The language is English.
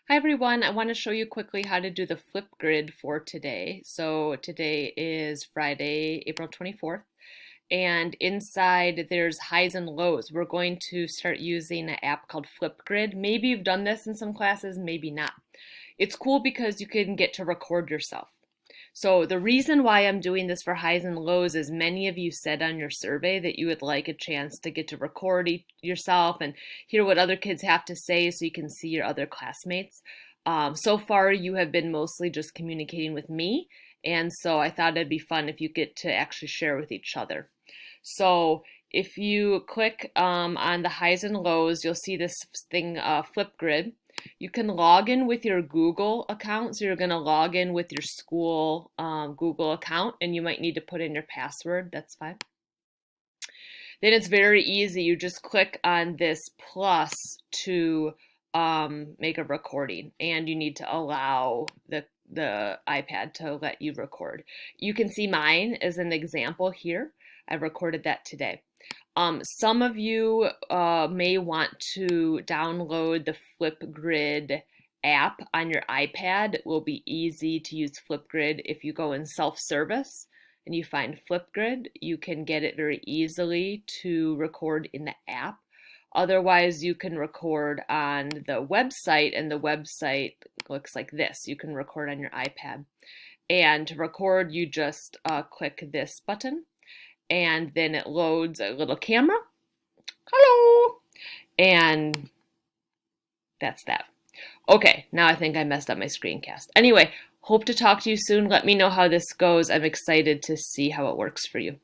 Hi everyone, I want to show you quickly how to do the Flipgrid for today. So today is Friday, April 24th, and inside there's highs and lows. We're going to start using an app called Flipgrid. Maybe you've done this in some classes, maybe not. It's cool because you can get to record yourself. So the reason why I'm doing this for highs and lows is many of you said on your survey that you would like a chance to get to record yourself and hear what other kids have to say so you can see your other classmates. So far, you have been mostly just communicating with me, and so I thought it'd be fun if you get to actually share with each other. So if you click on the highs and lows, you'll see this thing, Flipgrid. You can log in with your Google account. So you're going to log in with your school Google account, and you might need to put in your password. That's fine. Then it's very easy. You just click on this plus to make a recording, and you need to allow the iPad to let you record. You can see mine as an example here. I recorded that today. Some of you may want to download the Flipgrid app on your iPad. It will be easy to use Flipgrid if you go in self-service and you find Flipgrid. You can get it very easily to record in the app. Otherwise, you can record on the website, and the website looks like this. You can record on your iPad. And to record, you just click this button, and then it loads a little camera. Hello! And that's that. Okay, now I think I messed up my screencast. Anyway, hope to talk to you soon. Let me know how this goes. I'm excited to see how it works for you.